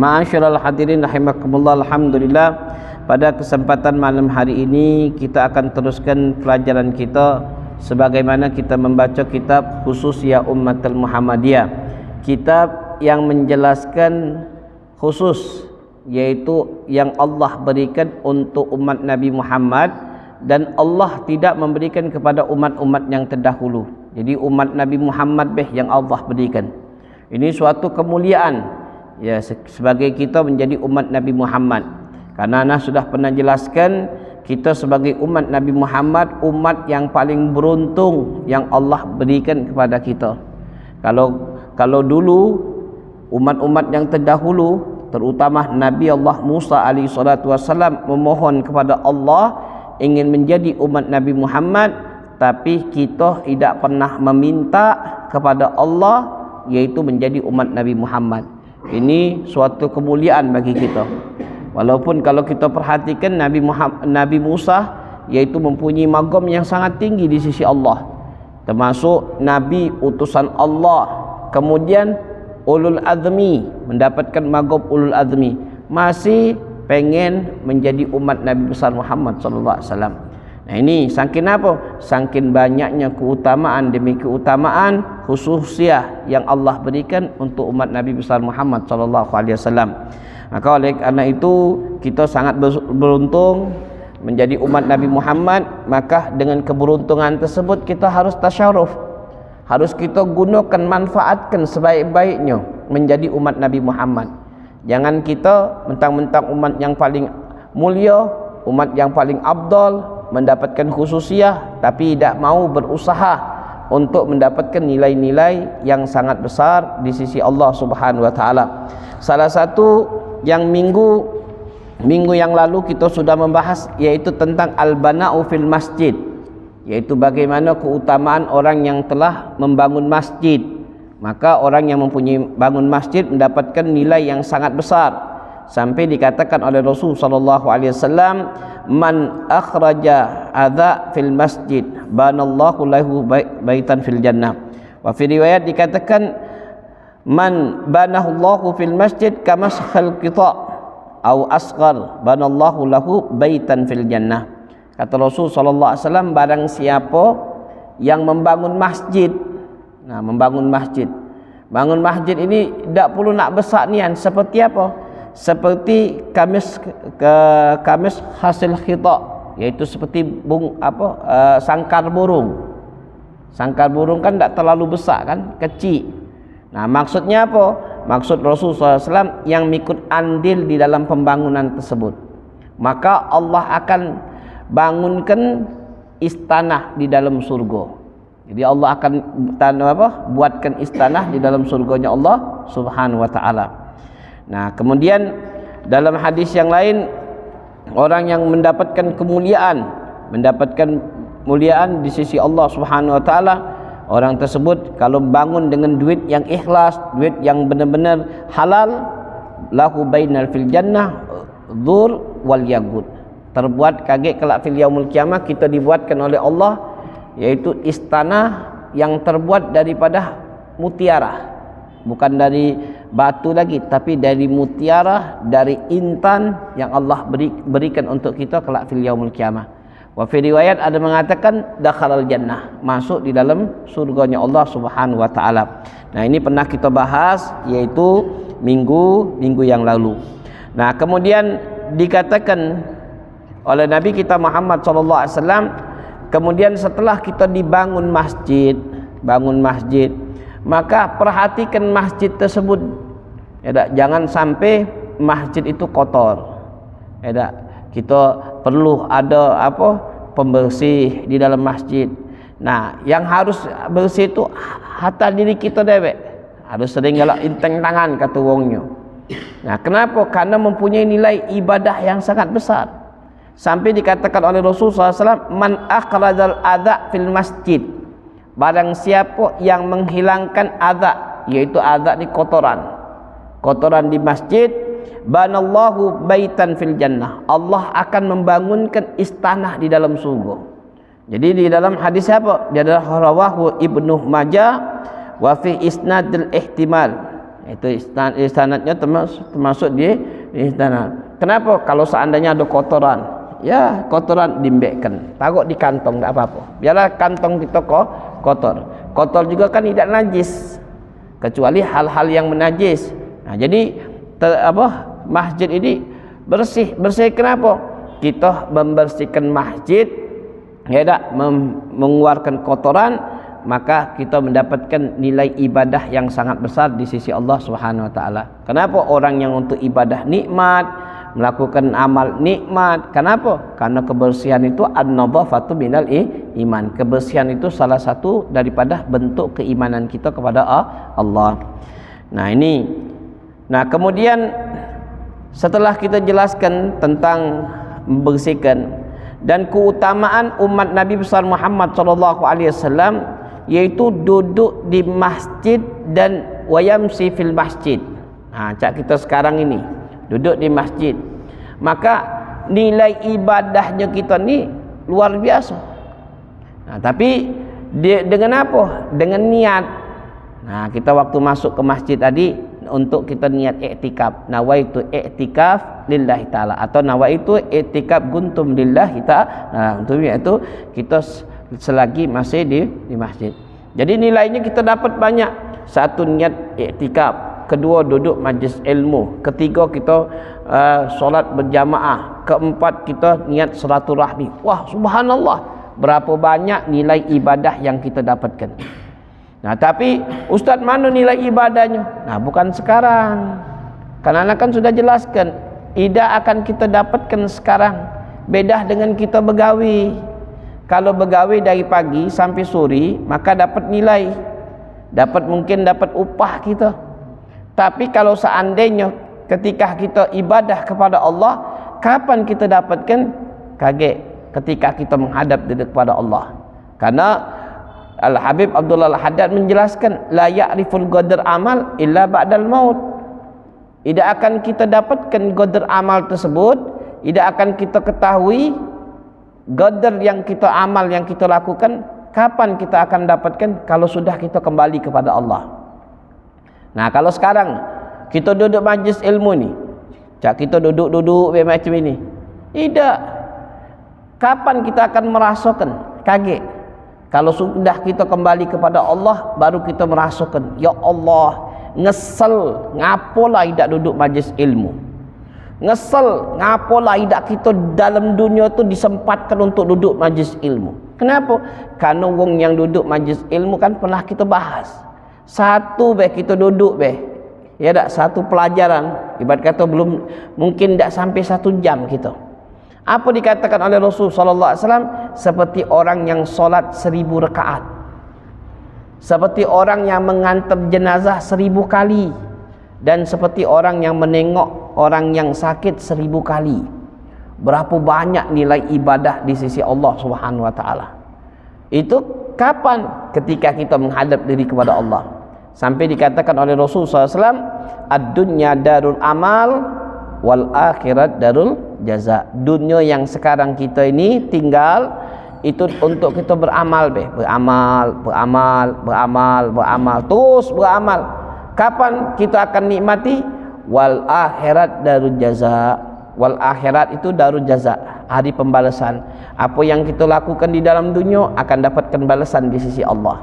Ma'asyiral hadirin rahimakumullah, alhamdulillah, pada kesempatan malam hari ini kita akan teruskan pelajaran kita sebagaimana kita membaca kitab Khusus Ya Ummatul Muhammadiyah, kitab yang menjelaskan khusus, yaitu yang Allah berikan untuk umat Nabi Muhammad dan Allah tidak memberikan kepada umat-umat yang terdahulu. Jadi umat Nabi Muhammad yang Allah berikan. Ini suatu kemuliaan ya, sebagai kita menjadi umat Nabi Muhammad. Karena Ana sudah pernah jelaskan, kita sebagai umat Nabi Muhammad, umat yang paling beruntung yang Allah berikan kepada kita. Kalau dulu umat-umat yang terdahulu, terutama Nabi Allah Musa alaihi salatu wasallam, memohon kepada Allah ingin menjadi umat Nabi Muhammad, tapi kita tidak pernah meminta kepada Allah yaitu menjadi umat Nabi Muhammad. Ini suatu kemuliaan bagi kita. Walaupun kalau kita perhatikan Nabi Musa yaitu mempunyai magam yang sangat tinggi di sisi Allah, termasuk Nabi utusan Allah, kemudian ulul azmi, mendapatkan magam ulul azmi, masih pengen menjadi umat Nabi besar Muhammad sallallahu alaihi wasallam. Nah ini saking apa? Saking banyaknya keutamaan demi keutamaan khususiyah yang Allah berikan untuk umat Nabi besar Muhammad sallallahu alaihi wasallam. Maka oleh karena itu kita sangat beruntung menjadi umat Nabi Muhammad. Maka dengan keberuntungan tersebut kita harus tasyaruf, harus kita gunakan, manfaatkan sebaik-baiknya menjadi umat Nabi Muhammad. Jangan kita mentang-mentang umat yang paling mulia, umat yang paling afdal, mendapatkan khususiyah, tapi tidak mau berusaha untuk mendapatkan nilai-nilai yang sangat besar di sisi Allah Subhanahu wa taala. Salah satu yang minggu yang lalu kita sudah membahas, yaitu tentang al-bana'u fil masjid, yaitu bagaimana keutamaan orang yang telah membangun masjid. Maka orang yang mempunyai bangun masjid mendapatkan nilai yang sangat besar, sampai dikatakan oleh Rasul sallallahu alaihi wasallam, man akhraja adza fil masjid banallahu lahu baitan fil jannah. Wa fi riwayat dikatakan, man banahullahu fil masjid kamashal qita au asghar banallahu lahu baitan fil jannah. Kata Rasul sallallahu alaihi wasallam, barang siapa yang membangun masjid. Nah, membangun masjid, bangun masjid ini tidak perlu nak besar nian. Seperti apa? Seperti kamis hasil khita, yaitu seperti sangkar burung. Sangkar burung kan tidak terlalu besar kan, kecil. Nah maksudnya apa? Maksud Rasulullah SAW yang ikut andil di dalam pembangunan tersebut, maka Allah akan bangunkan istana di dalam surga. Jadi Allah akan buatkan istana di dalam surganya Allah Subhanahu wa taala. Nah, kemudian dalam hadis yang lain, orang yang mendapatkan kemuliaan, mendapatkan kemuliaan di sisi Allah Subhanahu wa taala, orang tersebut kalau bangun dengan duit yang ikhlas, duit yang benar-benar halal, lahu bainal fil jannah dzur wal yaqut. Terbuat kaget kelak fil yaumul qiyamah, kita dibuatkan oleh Allah yaitu istana yang terbuat daripada mutiara, bukan dari batu lagi, tapi dari mutiara, dari intan yang Allah berikan untuk kita kelak fil yaumul qiyamah. Wa fi riwayat ada mengatakan dakhalal jannah, masuk di dalam surganya Allah Subhanahu wa taala. Nah, ini pernah kita bahas yaitu minggu yang lalu. Nah, kemudian dikatakan oleh Nabi kita Muhammad sallallahu alaihi wasallam, kemudian setelah kita dibangun masjid, maka perhatikan masjid tersebut. Jangan sampai masjid itu kotor. Kita perlu ada pembersih di dalam masjid. Nah, yang harus bersih itu hatta diri kita dewek. Harus sering galak inteng tangan kata wongnya. Nah, kenapa? Karena mempunyai nilai ibadah yang sangat besar. Sampai dikatakan oleh Rasulullah SAW, man akhrajal adza fil masjid, barang siapa yang menghilangkan adza, yaitu adza di kotoran di masjid, banallahu baitan fil jannah, Allah akan membangunkan istana di dalam surga. Jadi di dalam hadis apa? Dia adalah rawahu Ibnu Majah wa fi isnadil ihtimal. Itu istanadnya termasuk di istanad. Kenapa? Kalau seandainya ada kotoran, ya kotoran dimbekkan, taruh di kantong, tak apa-apa. Biarlah kantong kita kotor. Kotor juga kan tidak najis, kecuali hal-hal yang menajis. Nah, jadi masjid ini bersih. Kenapa? Kita membersihkan masjid, ya tak, mengeluarkan kotoran, maka kita mendapatkan nilai ibadah yang sangat besar di sisi Allah Subhanahu wa taala. Kenapa orang yang untuk ibadah nikmat, melakukan amal nikmat? Kenapa? Karena kebersihan itu an-nadhafatu minal iman. Kebersihan itu salah satu daripada bentuk keimanan kita kepada Allah. Nah, ini. Nah, kemudian setelah kita jelaskan tentang membersihkan dan keutamaan umat Nabi besar Muhammad sallallahu alaihi wasallam, yaitu duduk di masjid dan wayamsi fil masjid. Cak kita sekarang ini duduk di masjid, maka nilai ibadahnya kita ni luar biasa. Tapi dengan apa? Dengan niat. Kita waktu masuk ke masjid tadi untuk kita niat i'tikaf, nawaitu i'tikaf lillahi ta'ala, atau nawaitu i'tikaf guntum lillahi ta'ala. Untuk itu kita selagi masih di masjid. Jadi nilainya kita dapat banyak. Satu, niat i'tikaf. Kedua, duduk majlis ilmu. Ketiga, kita solat berjamaah. Keempat, kita niat silaturahmi. Wah, subhanallah, berapa banyak nilai ibadah yang kita dapatkan. Nah, tapi Ustaz, mana nilai ibadahnya? Nah, bukan sekarang. Karena kan sudah jelaskan, tidak akan kita dapatkan sekarang. Beda dengan kita begawi. Kalau begawi dari pagi sampai sore, maka dapat nilai, mungkin dapat upah kita. Tapi kalau seandainya ketika kita ibadah kepada Allah, kapan kita dapatkan? Kaget ketika kita menghadap kepada Allah. Karena Al-Habib Abdullah Al-Haddad menjelaskan, la ya'riful qadar amal illa ba'dal maut. Tidak akan kita dapatkan qadar amal tersebut, tidak akan kita ketahui qadar yang kita amal yang kita lakukan, kapan kita akan dapatkan? Kalau sudah kita kembali kepada Allah. Nah, kalau sekarang kita duduk majlis ilmu ni, kita duduk macam ini, tidak. Kapan kita akan merasakan? Kaget. Kalau sudah kita kembali kepada Allah, baru kita merasakan, ya Allah, ngesel ngapalah tidak duduk majlis ilmu, ngesel ngapalah tidak kita dalam dunia tu disempatkan untuk duduk majlis ilmu. Kenapa? Karena wong yang duduk majlis ilmu kan pernah kita bahas. Satu kita duduk ya tak, satu pelajaran, ibarat kata belum mungkin tak sampai 1 jam kita. Apa dikatakan oleh Rasul sallallahu alaihi wasallam? Seperti orang yang solat 1000 rakaat, seperti orang yang mengantar jenazah 1000 kali, dan seperti orang yang menengok orang yang sakit 1000 kali. Berapa banyak nilai ibadah di sisi Allah Subhanahu wa taala. Itu kapan? Ketika kita menghadap diri kepada Allah. Sampai dikatakan oleh Rasul sallallahu alaihi wasallam, ad-dunya darul amal wal akhirat darul jaza. Dunia yang sekarang kita ini tinggal itu untuk kita beramal, beramal, terus beramal. Kapan kita akan nikmati? Wal akhirat darul jaza. Wal akhirat itu darul jaza, hari pembalasan. Apa yang kita lakukan di dalam dunia akan dapatkan balasan di sisi Allah.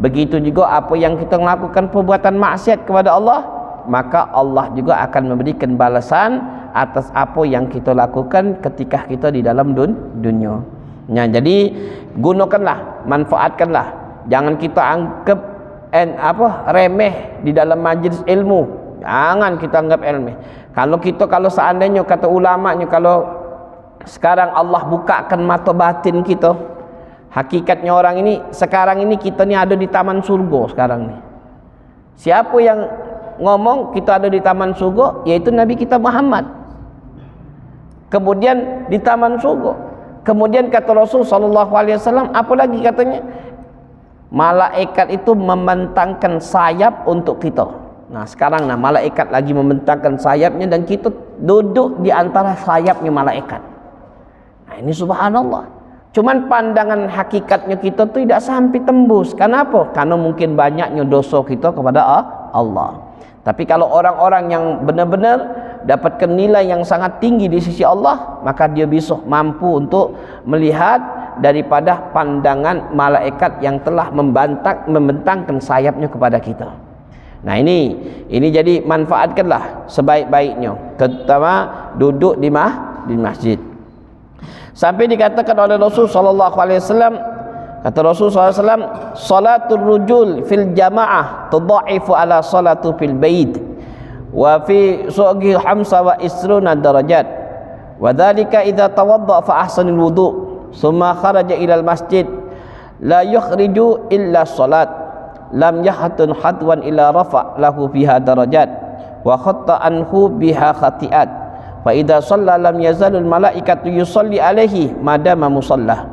Begitu juga apa yang kita lakukan perbuatan maksiat kepada Allah, maka Allah juga akan memberikan balasan atas apa yang kita lakukan ketika kita di dalam dunia. Ya, jadi gunakanlah, manfaatkanlah. Jangan kita anggap remeh di dalam majlis ilmu. Jangan kita anggap remeh. Kalau seandainya kata ulamanya, kalau sekarang Allah bukakan mata batin kita, hakikatnya orang ini sekarang ini kita ni ada di taman surga sekarang ni. Siapa yang ngomong kita ada di taman surga? Yaitu Nabi kita Muhammad. Kemudian di taman surga. Kemudian kata Rasul sallallahu alaihi wasallam, apa lagi katanya? Malaikat itu membentangkan sayap untuk kita. Nah, sekarang malaikat lagi membentangkan sayapnya dan kita duduk di antara sayapnya malaikat. Nah, ini subhanallah. Cuman pandangan hakikatnya kita tidak sampai tembus. Kenapa? Karena mungkin banyaknya dosa kita kepada Allah. Tapi kalau orang-orang yang benar-benar dapatkan nilai yang sangat tinggi di sisi Allah, maka dia bisa mampu untuk melihat daripada pandangan malaikat yang telah membentangkan sayapnya kepada kita. Nah ini jadi manfaatkanlah sebaik-baiknya, terutama duduk di masjid. Sampai dikatakan oleh Rasul sallallahu alaihi wasallam, kata Rasul sallallahu alaihi wasallam, salatul rujul fil jamaah tudha'ifu ala salatu fil bait wa fi suqi hamsa wa isruna darajat wa dhalika idza tawadda fa ahsanil wudu summa kharaja ila al masjid la yukhriju illa salat lam yahtun hadwan ila rafa lahu fiha darajat wa khatta anhu biha khati'at fa idza shalla lam yazalul malaikatu yusalli alaihi madama musalla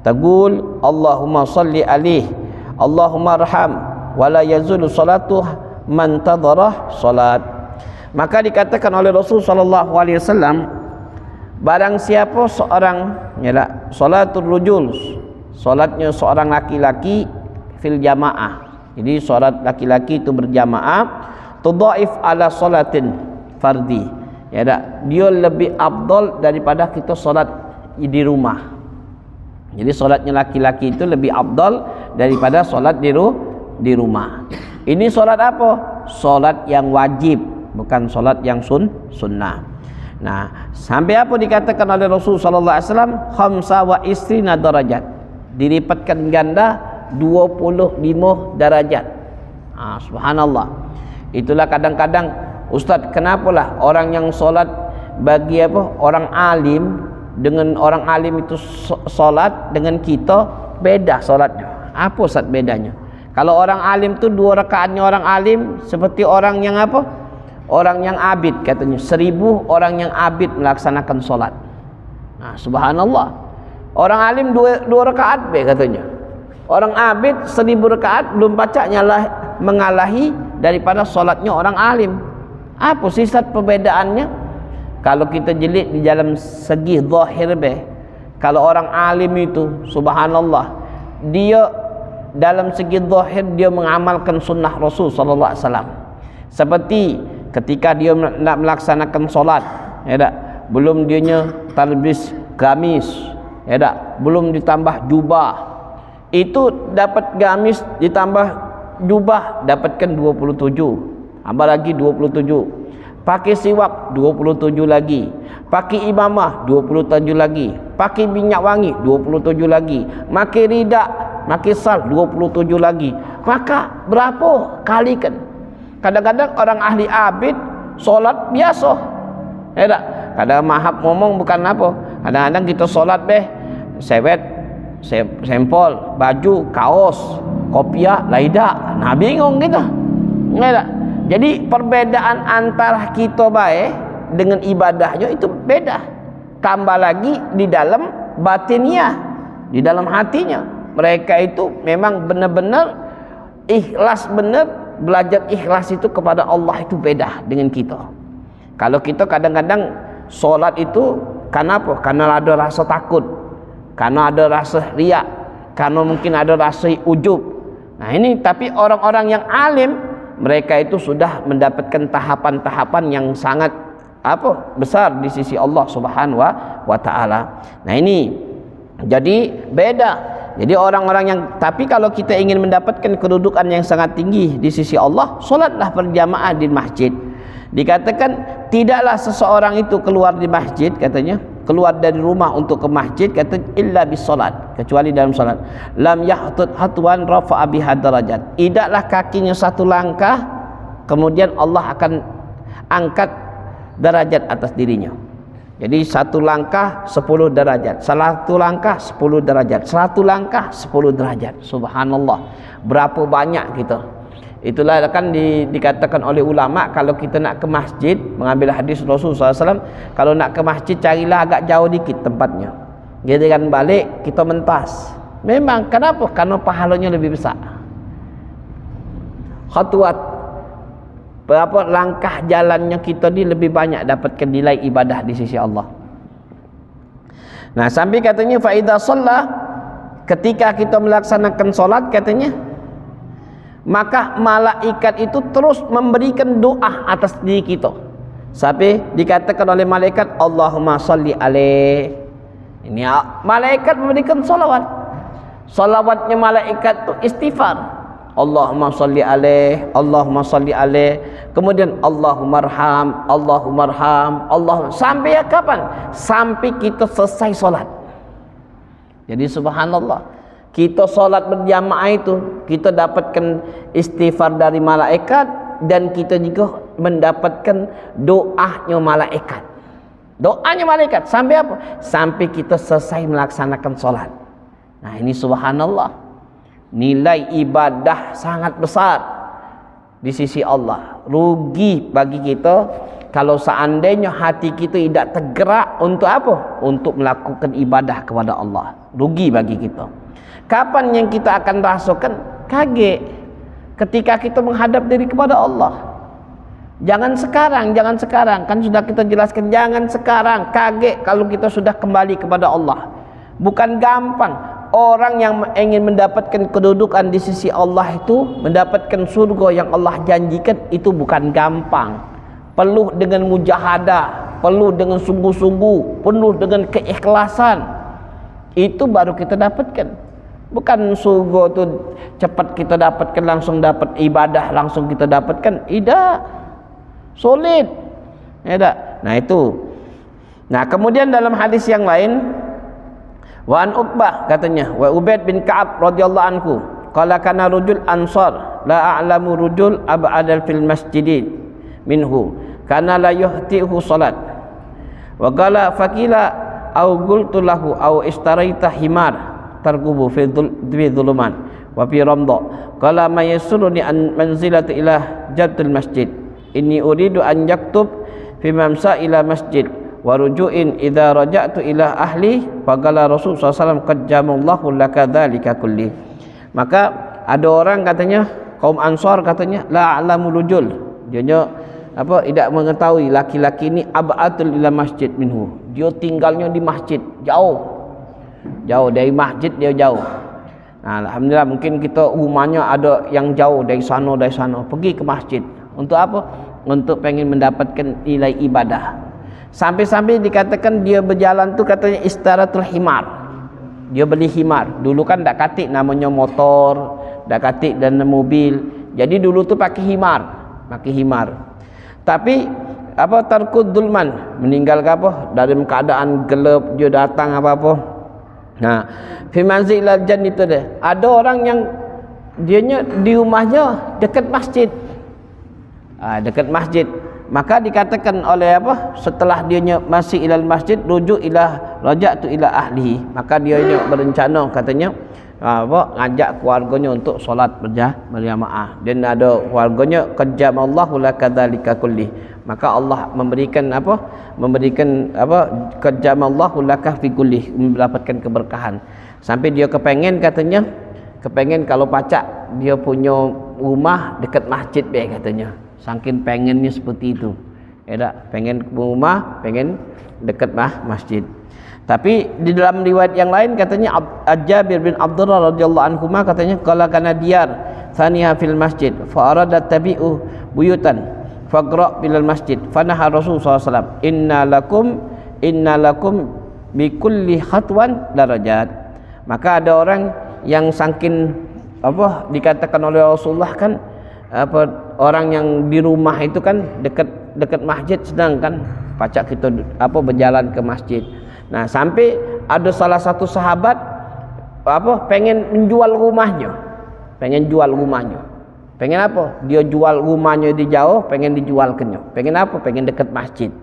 taqul Allahumma salli alaihi Allahumma arham wa la yazulu salatu man tadharah salat. Maka dikatakan oleh Rasul sallallahu alaihi wasallam, barang siapa seorang salatul rujul, salatnya seorang laki-laki fil jamaah. Jadi solat laki-laki itu berjamaah, tudhaif ala salatin fardi. Ya tak? Dia lebih afdal daripada kita solat di rumah. Jadi solatnya laki-laki itu lebih afdal daripada solat di rumah. Ini solat apa? Solat yang wajib, bukan solat yang sunnah. Nah, sampai apa dikatakan oleh Rasul sallallahu alaihi wasallam, khamsa wa isrina darajat. Dilipatkan ganda 25 darajat. Subhanallah. Itulah kadang-kadang Ustaz, kenapalah orang yang solat bagi orang alim dengan orang alim itu solat dengan kita beda solatnya. Apa Ustaz bedanya? Kalau orang alim tu 2 rakaatnya orang alim seperti orang yang orang yang abid, katanya 1000 orang yang abid melaksanakan solat. Subhanallah. Orang alim 2 rakaat katanya. Orang abid 1000 rakaat belum baca mengalahi daripada solatnya orang alim. Apa sifat perbedaannya? Kalau kita jelit di dalam segi zahir kalau orang alim itu subhanallah, dia dalam segi zahir dia mengamalkan sunnah Rasul sallallahu alaihi wasallam. Seperti ketika dia nak melaksanakan solat, ya tak? Belum dianya talbis gamis, ya tak? Belum ditambah jubah. Itu dapat gamis ditambah jubah dapatkan 27, tambah lagi 27, pakai siwak 27 lagi, pakai imamah 27 lagi, pakai minyak wangi 27 lagi, pakai ridak, pakai sal 27 lagi. Maka berapa kali kan? Kadang-kadang orang ahli abid solat biasa, ya tak? Kadang mahab ngomong bukan apa, kadang-kadang kita solat sewet sempol, baju, kaos, kopiah, laidak. Nah bingung kita. Enggak. Jadi perbedaan antara kita dengan ibadahnya itu beda. Tambah lagi di dalam batinnya, di dalam hatinya. Mereka itu memang benar-benar ikhlas, benar belajar ikhlas itu kepada Allah itu beda dengan kita. Kalau kita kadang-kadang solat itu karena apa? Karena ada rasa takut, karena ada rasa riak, karena mungkin ada rasa ujub. Nah ini, tapi orang-orang yang alim, mereka itu sudah mendapatkan tahapan-tahapan yang sangat besar di sisi Allah Subhanahu wa taala. Nah ini jadi beda. Jadi orang-orang yang, tapi kalau kita ingin mendapatkan kedudukan yang sangat tinggi di sisi Allah, solatlah berjamaah di masjid. Dikatakan tidaklah seseorang itu keluar di masjid, katanya keluar dari rumah untuk ke masjid, kata illa bis salat, kecuali dalam salat. Lam yahtut hatwan rafa'a biha darajat. Tidaklah kakinya satu langkah kemudian Allah akan angkat derajat atas dirinya. Jadi satu langkah 10 derajat, satu langkah 10 derajat, 1 langkah 10 derajat. Subhanallah. Berapa banyak kita. Itulah kan dikatakan oleh ulama, kalau kita nak ke masjid, mengambil hadis Rasulullah SAW, kalau nak ke masjid carilah agak jauh dikit tempatnya. Giliran balik kita mentas. Memang kenapa? Karena pahalanya lebih besar. Khatwat, berapa langkah jalannya kita ni lebih banyak dapatkan nilai ibadah di sisi Allah. Nah sampai katanya fa idza shalla, ketika kita melaksanakan solat, katanya maka malaikat itu terus memberikan doa atas diri kita. Sampai dikatakan oleh malaikat, Allahumma salli alaih. Ini malaikat memberikan salawat. Salawatnya malaikat itu istighfar. Allahumma salli alaih, Allahumma salli alaih. Kemudian Allahumma arham, Allahumma arham, Allahumma. Sampai kapan? Sampai kita selesai solat. Jadi subhanallah, kita solat berjamaah itu kita dapatkan istighfar dari malaikat, dan kita juga mendapatkan doanya malaikat. Doanya malaikat sampai apa? Sampai kita selesai melaksanakan solat. Nah ini subhanallah, nilai ibadah sangat besar di sisi Allah. Rugi bagi kita kalau seandainya hati kita tidak tergerak untuk apa? Untuk melakukan ibadah kepada Allah. Rugi bagi kita. Kapan yang kita akan rasakan? Kaget ketika kita menghadap diri kepada Allah. Jangan sekarang, kan sudah kita jelaskan, jangan sekarang. Kaget kalau kita sudah kembali kepada Allah. Bukan gampang. Orang yang ingin mendapatkan kedudukan di sisi Allah itu, mendapatkan surga yang Allah janjikan, itu bukan gampang. Penuh dengan mujahadah, penuh dengan sungguh-sungguh, penuh dengan keikhlasan. Itu baru kita dapatkan. Bukan surga tu cepat kita dapatkan, langsung dapat ibadah, langsung kita dapatkan. Tidak. Solid. Tidak. Nah itu. Nah kemudian dalam hadis yang lain, wa an Uqbah katanya, wa Ubaid bin Ka'ab radhiyallahu anhu, qala kana rajul ansar la a'lamu rajul ab'adal fil masjidin minhu kana la yuhtihu salat. Wa qala faqila au qultu lahu au istaraita himar tarkubu fi dhuluman wa fi ramda qala ma yasuruni an manzilati ila jabtul masjid inni uridu an yaktub fi mamsa ila masjid wa ruju'in idza raja'tu ila ahli faqala Rasul sallallahu alaihi wasallam qad jamallahu laka dzalika kulli. Maka ada orang katanya, kaum Ansar katanya, la a'lamu rujul, dia tidak mengetahui laki-laki ini ab'atul ila masjid minhu, dia tinggalnya di masjid, jauh dari masjid, dia jauh. Nah, alhamdulillah mungkin kita rumahnya ada yang jauh dari sana pergi ke masjid. Untuk apa? Untuk pengen mendapatkan nilai ibadah. Sampai-sampai dikatakan dia berjalan tu katanya istaratul himar. Dia beli himar. Dulu kan tak katik namanya motor, tak katik dan mobil. Jadi dulu tu pakai himar. Tapi tarkud dulman, meninggal ke apa? Dalam keadaan gelap dia datang apa-apa. Nah, fi manzilal jan itu dia. Ada orang yang dianya di rumahnya dekat masjid. Dekat masjid. Maka dikatakan oleh apa? Setelah dianya masih ilal masjid, rujuk ila raja'tu ila ahlihi. Maka dianya berencana katanya ngajak keluarganya untuk solat berjamaah. Dan ada keluarganya qajamallahu lakadzalika kulli. Maka Allah memberikan qajamallahu laka fi kulli, mendapatkan keberkahan. Sampai dia kepengen kalau pacak dia punya rumah dekat masjid katanya. Saking pengennya seperti itu. Pengen rumah, pengen dekat masjid. Tapi di dalam riwayat yang lain katanya Jabir bin Abdullah radhiyallahu anhu katanya qala kana diyar thaniha fil masjid fa arada tabi'u buyutan faqra bil masjid fanaha Rasul sallallahu alaihi wasallam inna lakum bi kulli khatwan darajat. Maka ada orang yang saking dikatakan oleh Rasulullah kan orang yang di rumah itu kan dekat masjid, sedangkan pacak kita berjalan ke masjid. Nah, sampai ada salah satu sahabat pengen menjual rumahnya. Pengen apa? Dia jual rumahnya di jauh, pengen dijualkannya. Pengen apa? Pengen dekat masjid.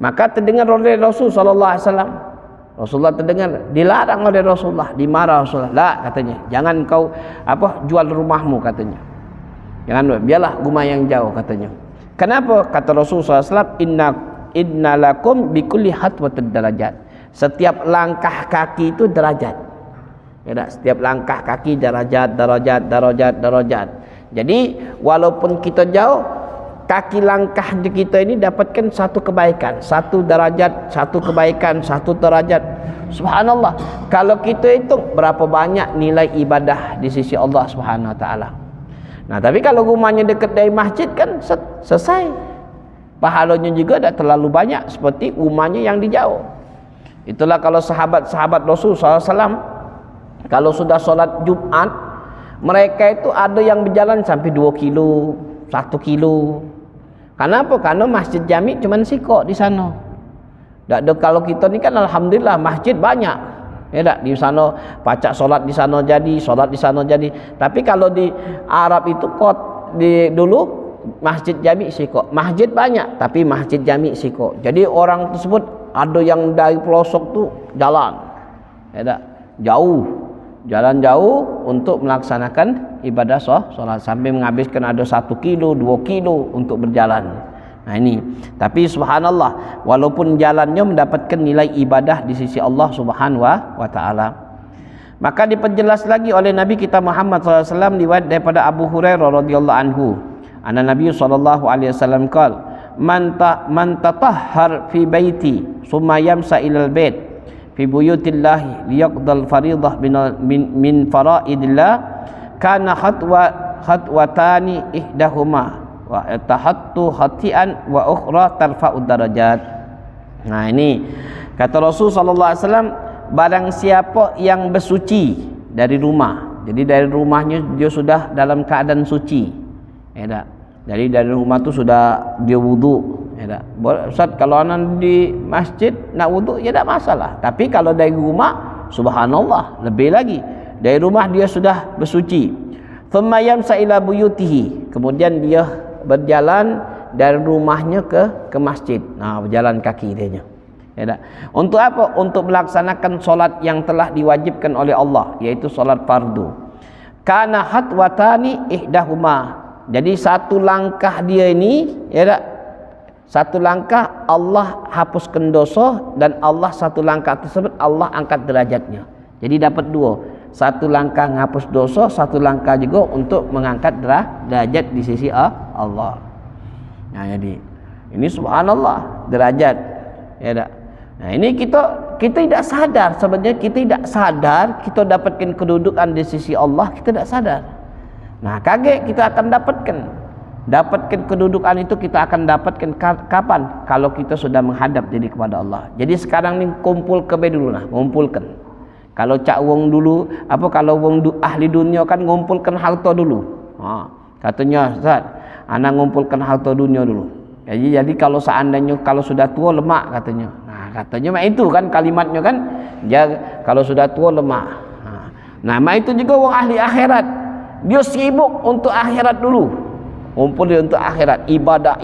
Maka terdengar oleh Rasul sallallahu alaihi wasallam. Rasulullah terdengar, dilarang oleh Rasulullah, dimarah Rasulullah. La katanya, jangan kau jual rumahmu katanya. Jangan, biarlah rumah yang jauh katanya. Kenapa? Kata Rasul sallallahu alaihi wasallam, inna lakum bi kulli hatwatid darajat. Setiap langkah kaki itu derajat. Setiap langkah kaki darajat. Jadi walaupun kita jauh, kaki langkah kita ini dapatkan satu kebaikan, satu derajat, satu kebaikan, satu derajat. Subhanallah. Kalau kita hitung berapa banyak nilai ibadah di sisi Allah Subhanahu wa taala. Nah, tapi kalau rumahnya dekat dari masjid kan selesai. Pahalanya juga tak terlalu banyak seperti rumahnya yang di jauh. Itulah kalau sahabat-sahabat Rasul SAW, kalau sudah solat Jumat, mereka itu ada yang berjalan sampai 2 kilo, 1 kilo. Kenapa? Karena masjid jami cuma sikok di sana. Tak ada, kalau kita ni kan alhamdulillah masjid banyak. Ya tak, di sana pacak solat di sana jadi, solat di sana jadi. Tapi kalau di Arab itu dulu masjid jami sikok. Masjid banyak tapi masjid jami sikok. Jadi orang tersebut ada yang dari pelosok tu jalan. Ya tak, jalan jauh untuk melaksanakan ibadah solat sampai menghabiskan ada 1 kilo, 2 kilo untuk berjalan. Nah ini, tapi subhanallah, walaupun jalannya mendapatkan nilai ibadah di sisi Allah Subhanahu wa taala. Maka diperjelas lagi oleh Nabi kita Muhammad SAW riwayat daripada Abu Hurairah radhiyallahu anhu. Anna Nabi sallallahu alaihi wasallam qala, man tatahhar fi baiti summa yamsa ilal bait fi buyutillahi liyaqdal fariidah min faraidillah kana khatwatani ihdahuma wa tahattu khati'an wa ukhra tarfa'ud darajat. Nah ini kata Rasul sallallahu alaihi wasallam, barang siapa yang bersuci dari rumah, jadi dari rumahnya dia sudah dalam keadaan suci, ya tak? Jadi dari rumah tu sudah dia wudu, ya tak? Ustaz, kalau anak di masjid nak wudu ya tak masalah, tapi kalau dari rumah subhanallah lebih lagi, dari rumah dia sudah bersuci. Thumma yamsa ila buyutihi, kemudian dia berjalan dari rumahnya ke masjid. Nah, berjalan kaki dia. Ya tak? Untuk apa? Untuk melaksanakan solat yang telah diwajibkan oleh Allah, yaitu solat fardu. Kana hatwatani ihdahuma. Jadi satu langkah dia ini, ya tak? Satu langkah Allah hapuskan dosa, dan Allah satu langkah tersebut Allah angkat derajatnya. Jadi dapat 2. Satu langkah menghapus dosa, satu langkah juga untuk mengangkat derajat di sisi Allah. Nah, jadi ini subhanallah derajat, ya tak? Nah, ini kita tidak sadar, sebenarnya kita tidak sadar kita dapatkan kedudukan di sisi Allah, kita tidak sadar. Nah, kaget kita akan dapatkan kedudukan itu, kita akan dapatkan kapan? Kalau kita sudah menghadap diri kepada Allah. Jadi sekarang ni kumpul ke dulu lah, ngumpulkan. Kalau cak wong dulu, kalau wong ahli dunia kan ngumpulkan harta dulu. Katanya, Ustaz, anak ngumpulkan harta dunia dulu. Jadi kalau seandainya kalau sudah tua lemak katanya. Nah, katanya itu kan kalimatnya kan, kalau sudah tua lemak. Nah, itu juga wong ahli akhirat. Dia sibuk untuk akhirat dulu. Ngumpul dia untuk akhirat, ibadah.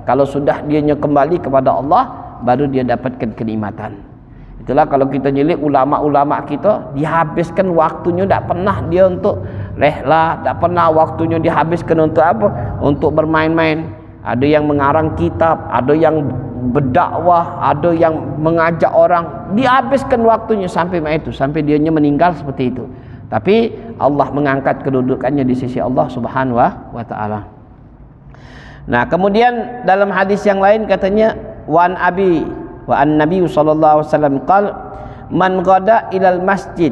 Kalau sudah dianya kembali kepada Allah, baru dia dapatkan kenikmatan. Itulah kalau kita nyelik ulama-ulama kita, dihabiskan waktunya tak pernah dia untuk rehlah, tak pernah waktunya dihabiskan untuk apa? Untuk bermain-main. Ada yang mengarang kitab, ada yang berdakwah, ada yang mengajak orang, dihabiskan waktunya sampai itu, sampai dianya meninggal seperti itu. Tapi Allah mengangkat kedudukannya di sisi Allah Subhanahu wa taala. Nah, kemudian dalam hadis yang lain katanya, wan abi wa an-nabi sallallahu alaihi wasallam qala, man ghada ilal masjid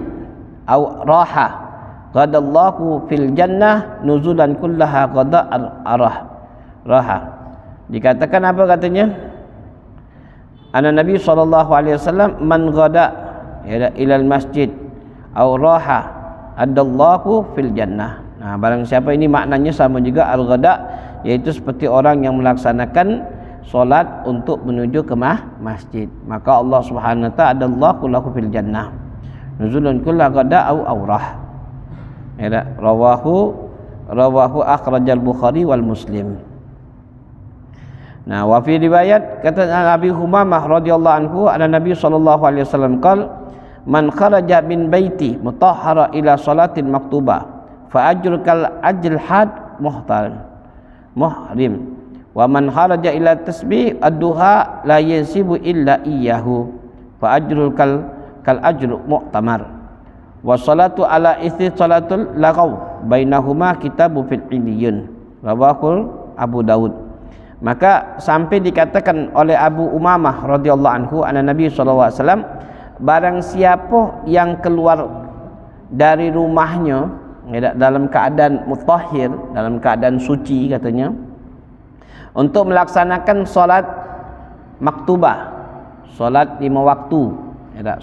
aw raha ghadallahu fil jannah nuzulan kullaha ghada raha. Dikatakan apa katanya? An-nabi sallallahu alaihi wasallam, man ghada ilal masjid aw raha adallahu fil jannah. Nah, barang siapa, ini maknanya sama juga al-ghada, yaitu seperti orang yang melaksanakan solat untuk menuju ke masjid, maka Allah Subhanahu wa ta'ala adallahu lahu fil jannah nuzulun kullu ghada au aurah. Ya, rawahu akhrajal Bukhari wal Muslim. Nah, wa fi riwayat kata Abi Humamah radhiyallahu anhu, anna Nabi sallallahu alaihi wasallam qala, man kharaja min baiti mutahhara ila salatin maktubah fa ajrukal ajlhad muhrim wa man kharaja ila tasbih ad-duha la yansibu illa iyyahu fa ajrul kal ajru mu'tamar wa salatu ala isti salatul lagaw bainahuma kitabu fil iliyun rawahu Abu Daud. Maka sampai dikatakan oleh Abu Umamah radhiyallahu anhu, anna Nabi sallallahu alaihi wasallam, barang siapa yang keluar dari rumahnya dalam keadaan mutahhir, dalam keadaan suci katanya, untuk melaksanakan solat maktubah, solat 5 waktu,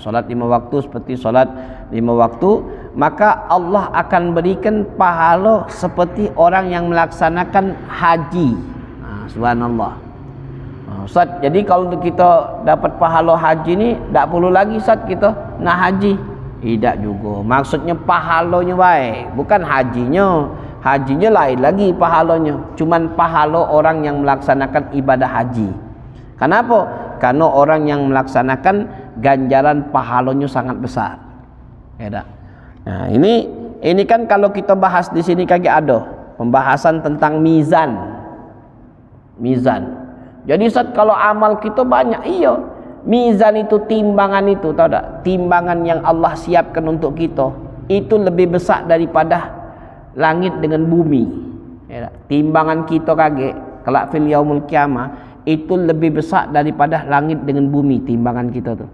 solat 5 waktu seperti solat 5 waktu, maka Allah akan berikan pahala seperti orang yang melaksanakan haji. Subhanallah. Ustaz, jadi kalau kita dapat pahala haji ni, tak perlu lagi Ustaz kita nak haji. Tidak juga. Maksudnya pahalanya baik, bukan hajinya. Hajinya lain lagi pahalanya. Cuman pahala orang yang melaksanakan ibadah haji. Kenapa? Karena orang yang melaksanakan ganjaran pahalanya sangat besar. Ya tak? Nah, ini kan kalau kita bahas di sini kagak ada pembahasan tentang mizan. Jadi Ustaz, kalau amal kita banyak, iya. Mizan itu, timbangan itu, tahu tak? Timbangan yang Allah siapkan untuk kita itu lebih besar daripada langit dengan bumi. Ya, timbangan kita kage kelak fil yaumul qiyamah itu lebih besar daripada langit dengan bumi, timbangan kita tu.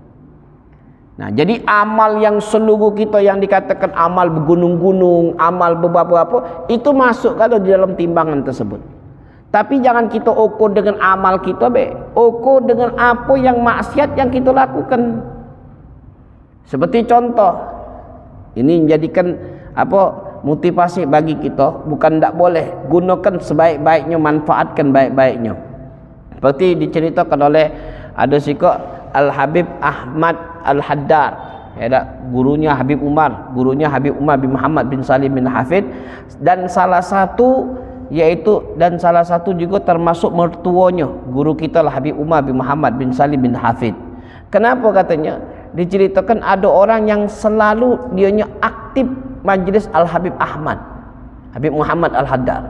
Nah, jadi amal yang seluruh kita yang dikatakan amal bergunung-gunung, amal beberapa itu masuk kalau di dalam timbangan tersebut. Tapi jangan kita ukur dengan amal kita, ukur dengan apa yang maksiat yang kita lakukan. Seperti contoh, ini menjadikan motivasi bagi kita, bukan tak boleh, gunakan sebaik-baiknya, manfaatkan baik-baiknya. Seperti diceritakan oleh ada sikap Al-Habib Ahmad Al-Haddad, gurunya Habib Umar bin Muhammad bin Salim bin Hafid, dan salah satu juga termasuk mertuanya guru kita lah Habib Umar bin Muhammad bin Salim bin Hafid. Kenapa katanya? Diceritakan ada orang yang selalu dianya aktif majlis Al-Habib Habib Muhammad Al-Haddad.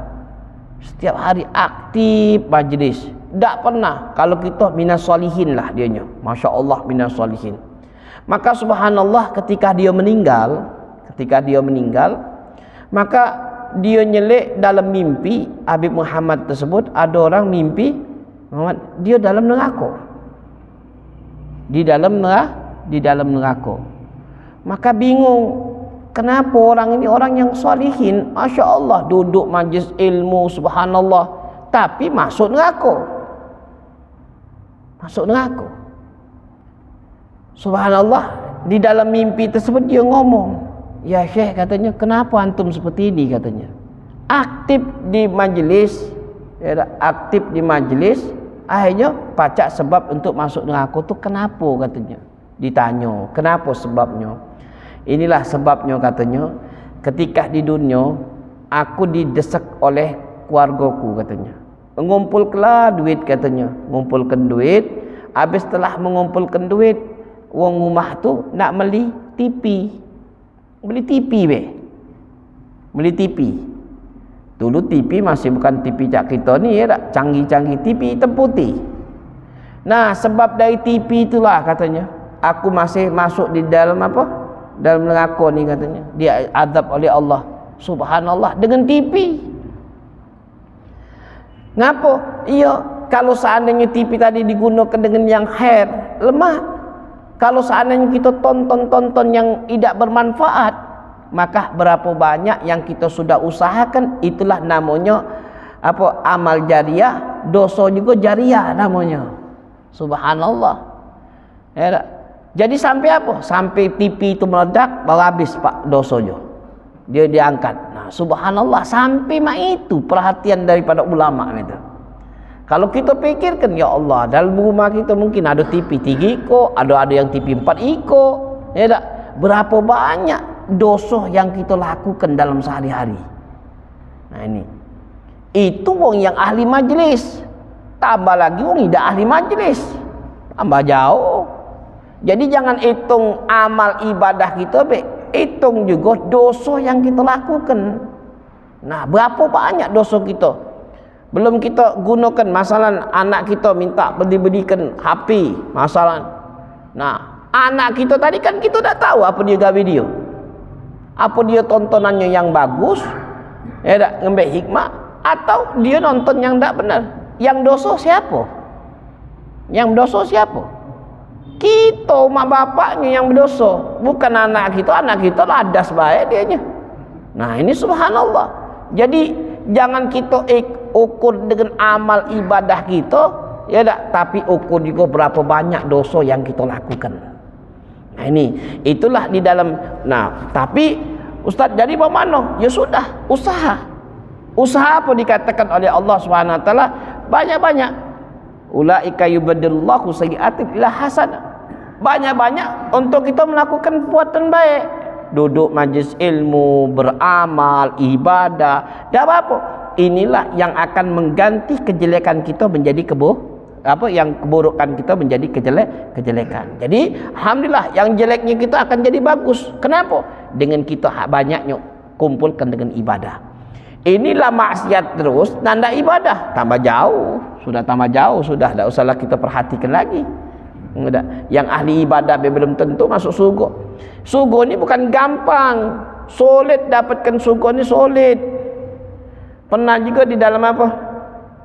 Setiap hari aktif majlis. Tak pernah, kalau kita minas solihin lah dianya. Masya Allah, minas solihin. Maka subhanallah, ketika dia meninggal, maka dia nyelek dalam mimpi Habib Muhammad tersebut, ada orang mimpi Muhammad dia dalam neraka, di dalam neraka. Maka bingung, kenapa orang ini orang yang salihin, Masya Allah, duduk majlis ilmu, subhanallah, tapi masuk neraka. Subhanallah, di dalam mimpi tersebut dia ngomong, ya Syekh, katanya, kenapa antum seperti ini, katanya. Aktif di majlis, akhirnya pacak sebab untuk masuk neraka tu kenapa, katanya. Ditanya, kenapa sebabnya? Inilah sebabnya, katanya, ketika di dunia aku didesak oleh keluargaku, katanya. Mengumpulkanlah duit, katanya. Mengumpulkan duit, habis setelah mengumpulkan duit, wong rumah tu nak beli TV. Beli TV. Dulu TV masih bukan TV cak kita ni, ya tak? Canggih-canggih TV hitam putih. Nah, sebab dari TV itulah, katanya, aku masih masuk di dalam dalam neraka ni, katanya. Dia azab oleh Allah. Subhanallah, dengan TV. Ngapa? Iya, kalau seandainya TV tadi digunakan dengan yang khair, lemah. Kalau seandainya kita tonton yang tidak bermanfaat, maka berapa banyak yang kita sudah usahakan, itulah namanya amal jariah, dosa juga jariah namanya. Subhanallah. Ya, jadi sampai sampai TV itu meledak, baru habis pak dosanya. Dia diangkat. Nah, subhanallah, sampai itu perhatian daripada ulama itu. Kalau kita pikirkan, ya Allah, dalam rumah kita mungkin ada TV 3 iko, ada yang TV 4 iko, ya tak? Berapa banyak dosa yang kita lakukan dalam sehari-hari. Nah, ini. Itu wong yang ahli majlis. Tambah lagi wong tidak ahli majlis. Tambah jauh. Jadi jangan hitung amal ibadah kita, hitung juga dosa yang kita lakukan. Nah, berapa banyak dosa kita? Belum kita gunakan, masalah anak kita minta belikan HP, masalah. Nah, anak kita tadi kan kita tak tahu apa dia gawe video. Apa dia tontonannya yang bagus, ya tak, ngambil hikmah, atau dia nonton yang tak benar. Yang dosa siapa? Kita, mak bapaknya yang berdosa, bukan anak kita. Anak kita ladas baik dianya. Nah ini subhanallah. Jadi jangan kita ukur dengan amal ibadah kita, ya tak, tapi ukur juga berapa banyak dosa yang kita lakukan. Nah ini, itulah di dalam. Nah tapi Ustaz, jadi bagaimana? Ya sudah, usaha. Usaha apa dikatakan oleh Allah SWT? Banyak-banyak. Ulaika yubaddilullahu sayyi'atin ila hasanah. Banyak-banyak untuk kita melakukan perbuatan baik. Duduk majlis ilmu, beramal, ibadah, dah apa-apa. Inilah yang akan mengganti kejelekan kita menjadi yang keburukan kita menjadi kejelekan. Jadi alhamdulillah, yang jeleknya kita akan jadi bagus. Kenapa? Dengan kita banyaknya kumpulkan dengan ibadah. Inilah maksiat terus, tanda ibadah tambah jauh. Sudah tambah jauh, sudah tak usahlah kita perhatikan lagi. Yang ahli ibadah belum tentu masuk surga. Surga ni bukan gampang, sulit dapatkan surga ni, sulit. Pernah juga di dalam apa?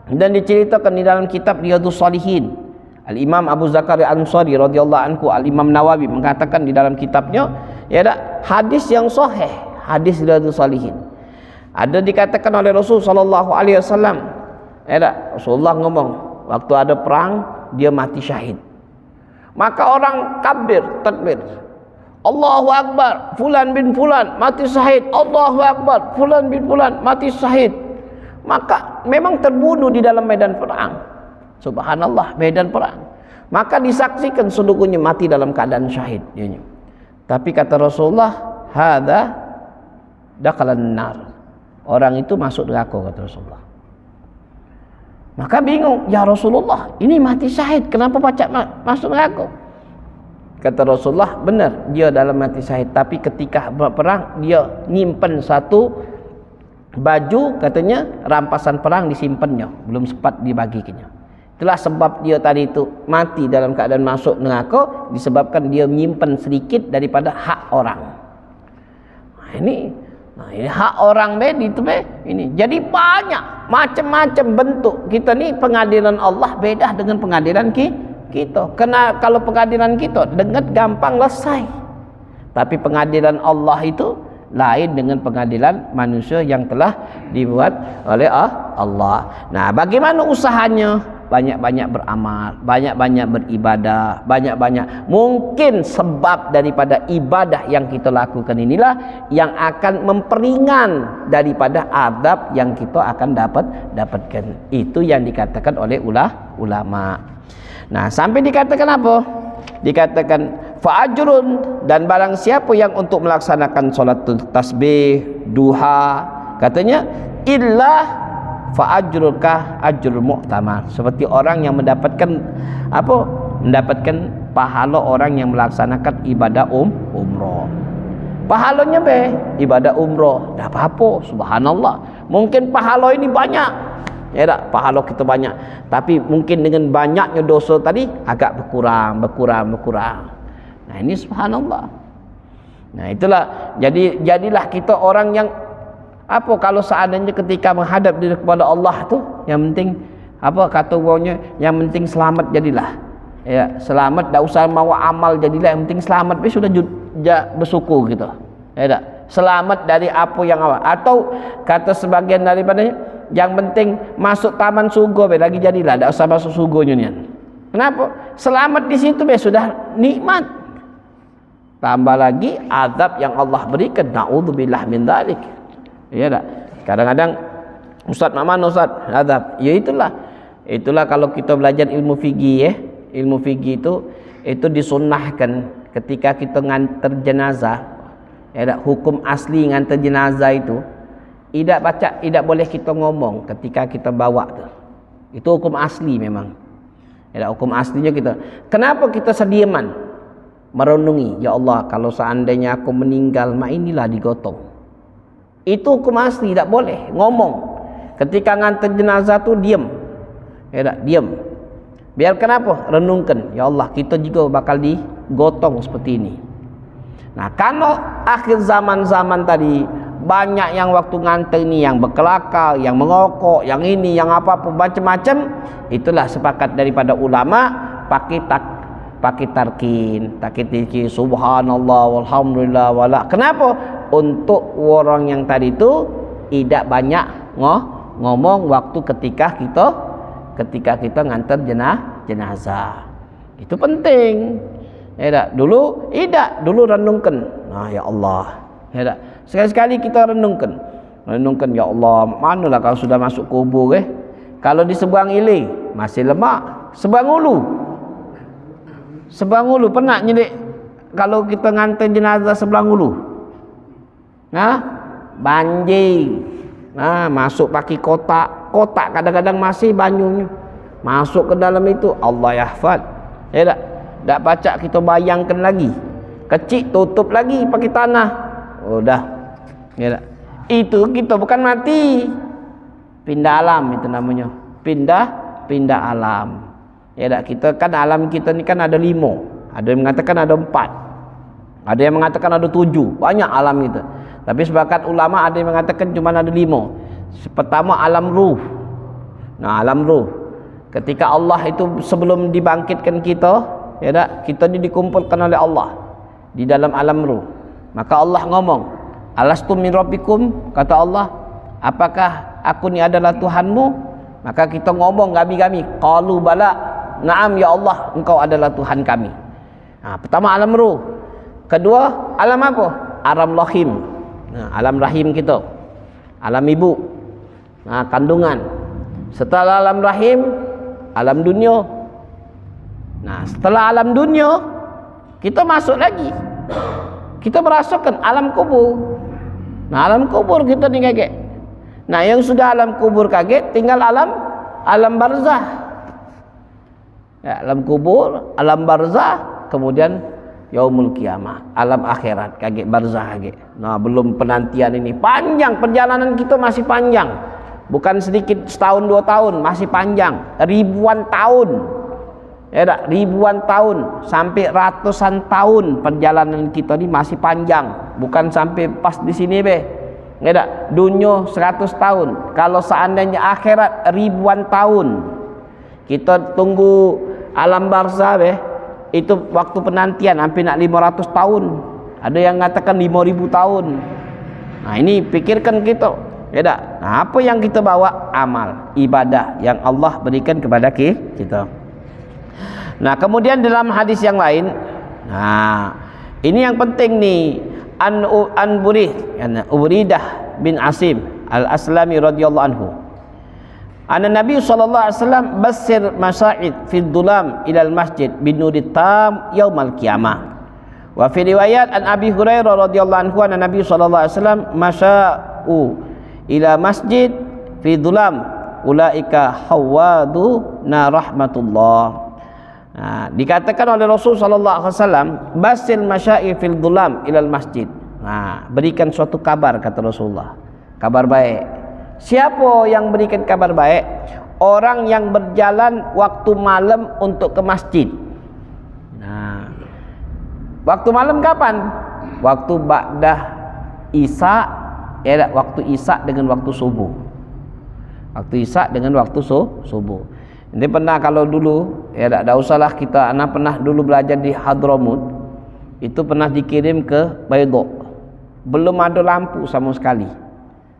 Dan diceritakan di dalam kitab Riyadhus Shalihin, Al-Imam Abu Zakaria Al-Ansari radhiyallahu anhu, Al-Imam Nawawi mengatakan di dalam kitabnya, ya tak, hadis yang sahih, hadis Riyadhus Shalihin. Ada dikatakan oleh Rasul sallallahu alaihi wasallam, ya tak, Rasulullah ngomong, waktu ada perang dia mati syahid. Maka orang takbir, Allahu Akbar, fulan bin fulan mati syahid, Allahu Akbar, fulan bin fulan mati syahid. Maka memang terbunuh di dalam medan perang. Subhanallah, medan perang. Maka disaksikan seluruhnya mati dalam keadaan syahid. Tapi kata Rasulullah, hadza dakhalan nar. Orang itu masuk neraka, kata Rasulullah. Maka bingung, ya Rasulullah, ini mati syahid, kenapa pacak masuk neraka? Kata Rasulullah, benar, dia dalam mati syahid, tapi ketika berperang dia nyimpen satu baju, katanya rampasan perang disimpannya, belum sempat dibagikannya. Itulah sebab dia tadi itu mati dalam keadaan masuk neraka, disebabkan dia menyimpan sedikit daripada hak orang. Ini hak orang ini. Jadi banyak macam-macam bentuk. Kita ni pengadilan Allah beda dengan pengadilan kita. Kena kalau pengadilan kita dengan gampang selesai. Tapi pengadilan Allah itu lain dengan pengadilan manusia yang telah dibuat oleh Allah. Nah, bagaimana usahanya? Banyak-banyak beramal, banyak-banyak beribadah, banyak-banyak. Mungkin sebab daripada ibadah yang kita lakukan inilah yang akan memperingan daripada azab yang kita akan dapatkan. Itu yang dikatakan oleh ulama. Nah, sampai dikatakan apa? Dikatakan fa'ajrun, dan barang siapa yang untuk melaksanakan solat tasbih, duha, katanya illa fa'ajruka ajrul mu'tamar, seperti orang yang mendapatkan pahala orang yang melaksanakan ibadah umrah. Pahalanya ibadah umrah dah apa-apa, subhanallah. Mungkin pahala ini banyak, ya tak, pahala kita banyak, tapi mungkin dengan banyaknya dosa tadi agak berkurang. Nah ini subhanallah. Nah itulah, jadilah kita orang yang kalau seandainya ketika menghadap diri kepada Allah tu, yang penting kata orangnya, yang penting selamat jadilah. Ya, selamat, tak usah mau amal jadilah, yang penting selamat sudah bersyukur gitu. Ya tak? Selamat dari apa yang atau kata sebagian daripadanya, yang penting masuk taman surga lagi jadilah, tak usah masuk surganya ni. Kenapa? Selamat di situ sudah nikmat. Tambah lagi azab yang Allah berikan, naudzubillah min dzalik. Ya tak? Kadang-kadang Ustaz mana Ustaz azab? Ya itulah kalau kita belajar ilmu fikih ilmu fikih itu disunnahkan ketika kita ngantar jenazah, ya tak? Hukum asli ngantar jenazah itu tidak boleh kita ngomong ketika kita bawa tu. Itu hukum asli memang. Ya tak? Hukum aslinya kita. Kenapa kita sediaman merenungi, ya Allah, kalau seandainya aku meninggal, inilah digotong. Itu hukum asli, tak boleh ngomong. Ketika ngantar jenazah tu diam. Ya tak? Diam. Biar kenapa? Renungkan, ya Allah, kita juga bakal digotong seperti ini. Nah, kalau akhir zaman-zaman tadi banyak yang waktu ngantar ini yang berkelakar, yang mengokok, yang ini, yang apa-apa macam-macam, itulah sepakat daripada ulama pakai tarkin, subhanallah walhamdulillah wala. Kenapa? untuk orang yang tadi itu tidak banyak ngomong waktu ketika kita ngantar jenazah. Itu penting. Ya tak? Dulu renungkan. Nah, ya Allah. Ya tak? Sekali-sekali kita renungkan, ya Allah, manalah kalau sudah masuk kubur kalau di seberang ilir masih lemak, seberang ulu pernah nyedik kalau kita ngantar jenazah seberang ulu. Nah, banjir. Nah, masuk pakai kotak kadang-kadang masih banyunya. Masuk ke dalam itu, Allah yahfad. Ya tak? Tak pacak kita bayangkan lagi. Kecil tutup lagi pakai tanah. Udah. Ya tak? Itu kita bukan mati. Pindah alam itu namanya. Pindah alam. Ya tak? Kita kan alam kita ni kan ada 5. Ada yang mengatakan ada 4. Ada yang mengatakan ada 7. Banyak alam kita. Tapi sepakat ulama ada yang mengatakan cuma ada 5. Pertama alam ruh. Nah, alam ruh. Ketika Allah itu sebelum dibangkitkan kita, ya tak? Kita ni dikumpulkan oleh Allah di dalam alam ruh. Maka Allah ngomong, "Alastu min rabbikum?" Kata Allah, "Apakah aku ni adalah Tuhanmu?" Maka kita ngomong gami-gami, "Qalu bala." "Na'am ya Allah, engkau adalah Tuhan kami." Nah, pertama alam ruh. Kedua, alam apa? Alam rahim. Nah, alam rahim kita. Alam ibu. Nah, kandungan. Setelah alam rahim, alam dunia. Nah, setelah alam dunia, kita masuk lagi. Kita merasakan alam kubur. Nah, alam kubur kita ni kaget. Nah, yang sudah alam kubur kaget, tinggal alam barzah. Ya, alam kubur, alam barzah, kemudian yaumul kiamah, alam akhirat, kaget barzah kaget. Nah, belum penantian ini panjang, perjalanan kita masih panjang. Bukan sedikit setahun 2 tahun, masih panjang, ribuan tahun. Ya tak? Ribuan tahun sampai ratusan tahun perjalanan kita ni masih panjang. Bukan sampai pas di sini ya tak? Dunia 100 tahun. Kalau seandainya akhirat ribuan tahun. Kita tunggu alam barzah itu waktu penantian hampir nak 500 tahun. Ada yang mengatakan 5.000 tahun. Nah, ini pikirkan kita. Ya tak? Nah, apa yang kita bawa? Amal, ibadah yang Allah berikan kepada kita. Nah, kemudian dalam hadis yang lain, nah, ini yang penting nih, Uburidah bin Asim Al-Aslami radhiyallahu anhu. Anna Nabi sallallahu alaihi wasallam basir masya'id fi dhulam ila al-masjid bin nurit tam yaumal qiyamah. Wa fi riwayat an Abi Hurairah radhiyallahu anhu anna Nabi sallallahu alaihi wasallam masya'u ila masjid fi dhulam ulaika hawadu na rahmatullah. Nah, dikatakan oleh Rasul sallallahu alaihi wasallam, basil masya'i fil dhulam ilal masjid. Nah, berikan suatu kabar, kata Rasulullah. Kabar baik. Siapa yang berikan kabar baik? Orang yang berjalan waktu malam untuk ke masjid. Nah, waktu malam kapan? Waktu ba'dah Isya, ya, waktu Isya dengan waktu subuh. Waktu Isya dengan waktu subuh. Ini pernah kalau dulu, ya tak usahlah kita, anak pernah dulu belajar di Hadramut, itu pernah dikirim ke Baydok. Belum ada lampu sama sekali.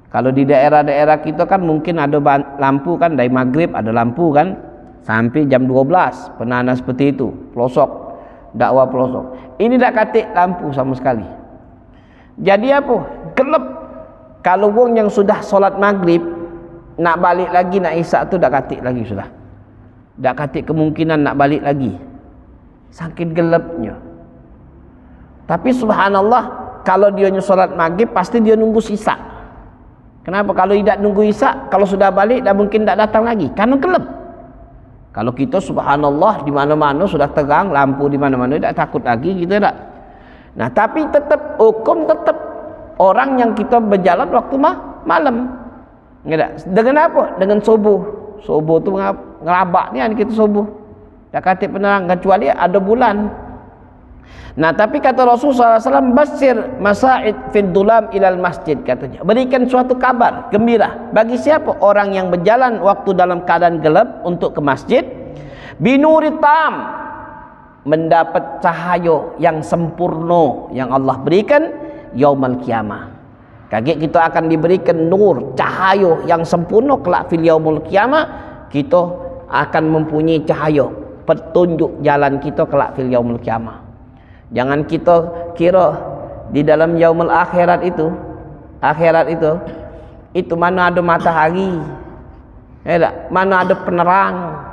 Kalau di daerah-daerah kita kan mungkin ada lampu kan, dari maghrib ada lampu kan, sampai jam 12. Pernah ada seperti itu, pelosok, dakwah pelosok. Ini tak katik lampu sama sekali. Jadi apa? Gelap. Kalau wong yang sudah solat maghrib, nak balik lagi, nak isya tu dah katik lagi sudah. Tak katik kemungkinan nak balik lagi, saking gelapnya. Tapi subhanallah, kalau dia solat maghrib pasti dia nunggu sisa. Kenapa? Kalau tidak nunggu isya, kalau sudah balik dah mungkin tak datang lagi, karena gelap. Kalau kita subhanallah di mana-mana sudah terang, lampu di mana-mana, tak takut lagi kita tak. Nah, tapi tetap hukum tetap orang yang kita berjalan waktu malam. Dengan apa? Dengan subuh. Subuh tu ngerabak ni kita subuh. Tak katik penerang kecuali ada bulan. Nah, tapi kata Rasulullah SAW, basir masa'id fid dulam ilal masjid, katanya. Berikan suatu kabar gembira bagi siapa? Orang yang berjalan waktu dalam keadaan gelap untuk ke masjid. Binuri tam, mendapat cahaya yang sempurna yang Allah berikan. yaumul qiyamah. Kaget kita akan diberikan nur, cahaya yang sempurna kelak fil yaumul qiyamah. Kita akan mempunyai cahaya petunjuk jalan kita kelak fil yaumul qiyamah. Jangan kita kira di dalam yaumul akhirat itu mana ada matahari, mana ada penerang.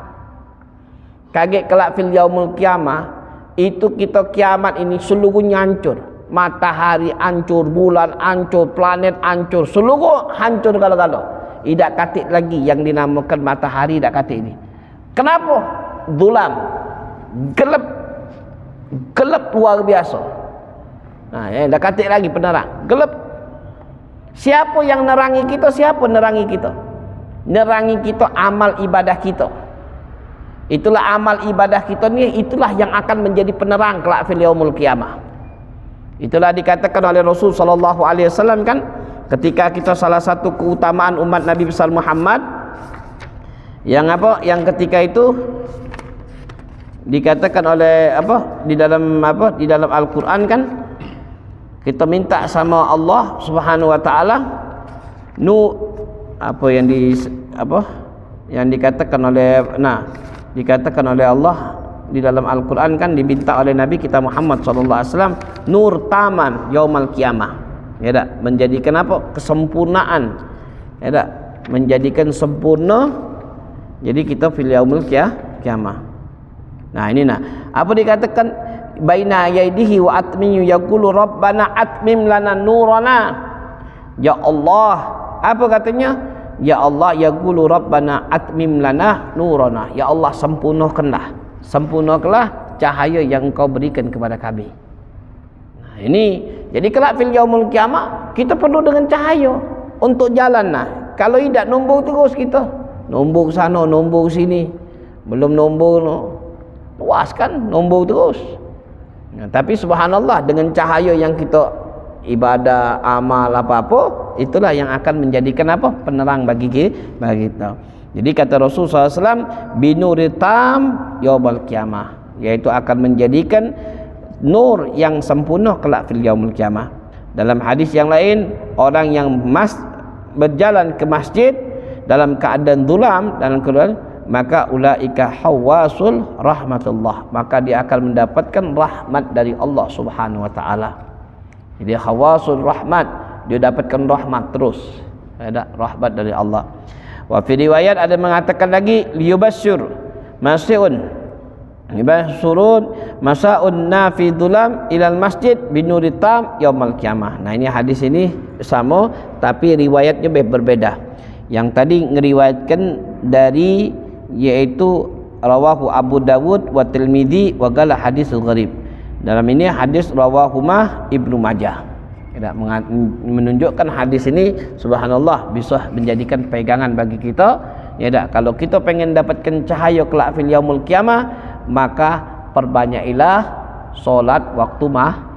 Kaget kelak fil yaumul qiyamah, itu kita kiamat ini seluruhnya hancur. Matahari hancur, bulan hancur, planet hancur, seluruh hancur kalau-kalau. Tidak katik lagi yang dinamakan matahari, tidak katik ini. Kenapa? Zulam, gelap luar biasa. Dah katik lagi penerang, gelap. Siapa yang nerangi kita? Siapa nerangi kita? Nerangi kita amal ibadah kita. Itulah amal ibadah kita ni, itulah yang akan menjadi penerang kelak fil yaumul qiyamah. Itulah dikatakan oleh Rasul sallallahu alaihi wasallam kan, ketika kita salah satu keutamaan umat Nabi besar Muhammad yang apa? Yang ketika itu dikatakan oleh apa? Di dalam Al-Qur'an kan, kita minta sama Allah Subhanahu wa taala yang dikatakan oleh Allah di dalam Al-Quran kan, diminta oleh Nabi kita Muhammad SAW, nur taman yaumal qiyamah, ya tak? Menjadikan apa? Kesempurnaan, ya tak? Menjadikan sempurna, jadi kita fil yaumul qiyamah. Nah ini apa dikatakan baina yaidihi wa atmin yaqulu rabbana atmim lana nurana. Ya Allah, apa katanya? Ya Allah, yaqulu rabbana atmim lana nurana. Ya Allah, sempurnakanlah cahaya yang Kau berikan kepada kami. Nah ini, jadi kelak fil yaumul qiyamah kita perlu dengan cahaya untuk jalan. Kalau tidak, nombor terus kita, nombor sana, nombor sini, belum nombor luas kan, nombor terus. Tapi subhanallah, dengan cahaya yang kita ibadah, amal apa-apa, itulah yang akan menjadikan apa? Penerang bagi kita. Jadi kata Rasulullah SAW, binuritam yaumul qiyamah, yaitu akan menjadikan nur yang sempurna kelak fil yaumul qiyamah. Dalam hadis yang lain, orang yang berjalan ke masjid dalam keadaan zulam, dalam keadaan, maka ulaika hawasul rahmatullah, maka dia akan mendapatkan rahmat dari Allah Subhanahu wa taala. Jadi hawasul rahmat, dia dapatkan rahmat terus, ada rahmat dari Allah. Wa fi riwayat ada mengatakan lagi, liyubasyir mas'un masaun nafidulam ilal masjid binuritam yaumul qiyamah. Nah ini hadis ini sama, tapi riwayatnya berbeda. Yang tadi ngeriwayatkan dari, yaitu rawahu Abu Dawud wa Tirmidzi wa qala hadisul gharib. Dalam ini hadis rawahumah Ibnu Majah. Menunjukkan hadis ini subhanallah bisa menjadikan pegangan bagi kita, ya tak? Kalau kita pengen dapatkan cahaya kelak fil yaumul qiyamah, maka perbanyailah solat waktu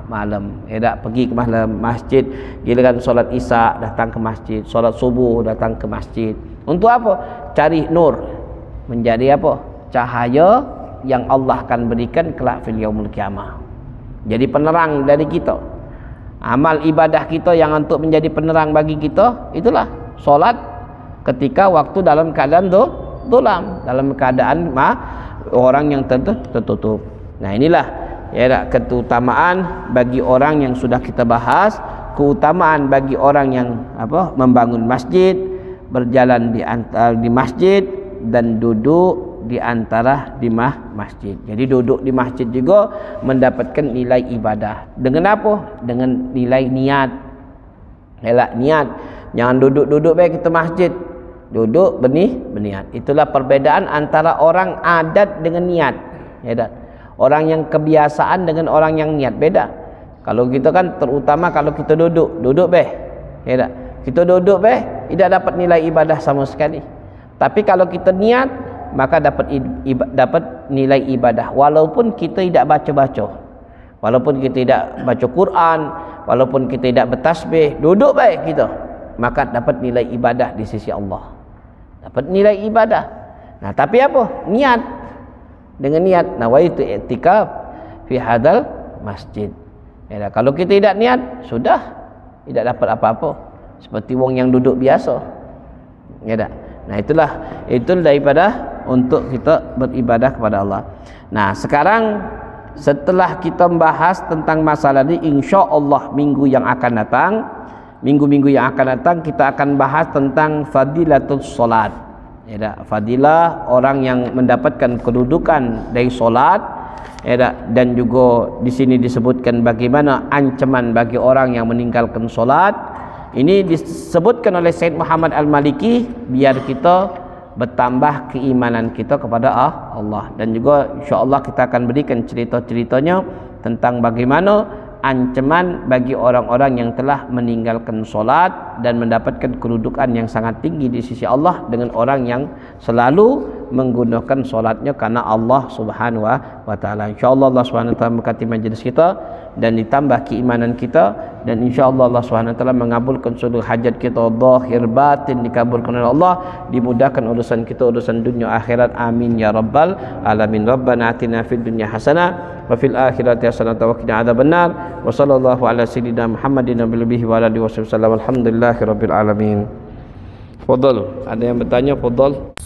malam, ya tak? Pergi ke masjid, giliran solat isya datang ke masjid, solat subuh datang ke masjid. Untuk apa? Cari nur, menjadi apa? Cahaya yang Allah akan berikan kelak fil yaumul qiyamah. Jadi penerang dari kita. Amal ibadah kita yang untuk menjadi penerang bagi kita, itulah solat ketika waktu dalam keadaan zulam, dalam keadaan orang yang tertutup. Nah inilah ya keutamaan bagi orang yang sudah kita bahas, keutamaan bagi orang yang membangun masjid, berjalan di masjid, dan duduk di antara di masjid. Jadi duduk di masjid juga mendapatkan nilai ibadah. Dengan apa? Dengan nilai niat. Elak niat. Jangan duduk-duduk baik kita masjid. Duduk berniat. Itulah perbedaan antara orang adat dengan niat. Ya, orang yang kebiasaan dengan orang yang niat beda. Kalau kita kan terutama kalau kita duduk beh. Ya, kita duduk beh tidak dapat nilai ibadah sama sekali. Tapi kalau kita niat, maka dapat nilai ibadah, walaupun kita tidak baca-baca, walaupun kita tidak baca Quran, walaupun kita tidak bertasbih, duduk baik kita, maka dapat nilai ibadah di sisi Allah, dapat nilai ibadah. Nah tapi apa? Niat. Dengan niat, nawaitu i'tikaf fi hadal masjid. Ya, kalau kita tidak niat, sudah tidak dapat apa-apa. Seperti wong yang duduk biasa. Ya tak? Nah, itu daripada untuk kita beribadah kepada Allah. Nah, sekarang setelah kita membahas tentang masalah ini, insya-Allah minggu yang akan datang, minggu-minggu yang akan datang kita akan bahas tentang fadilatul solat. Ya tak? Fadilah orang yang mendapatkan kedudukan dari solat. Ya tak? Dan juga di sini disebutkan bagaimana ancaman bagi orang yang meninggalkan solat. Ini disebutkan oleh Said Muhammad Al-Maliki biar kita bertambah keimanan kita kepada Allah. Dan juga insya-Allah kita akan berikan cerita-ceritanya tentang bagaimana ancaman bagi orang-orang yang telah meninggalkan solat dan mendapatkan kedudukan yang sangat tinggi di sisi Allah dengan orang yang selalu menggunakan solatnya karena Allah Subhanahu wa taala. Insyaallah Allah Subhanahu wa taala memberkati majlis kita dan ditambah keimanan kita, dan insyaallah Allah Subhanahu wa taala mengabulkan seluruh hajat kita zahir batin, dikabulkan oleh Allah, dimudahkan urusan kita, urusan dunia akhirat. Amin ya rabbal alamin. Rabbana atina fid dunya hasanah wa fil akhirati hasanah wa qina adzabannar. Wa sallallahu ala sayyidina Muhammadin nabiyyi wa ala alihi wasallam. Alhamdulillahirabbil alamin. Fadhal, ada yang bertanya? Fadhal.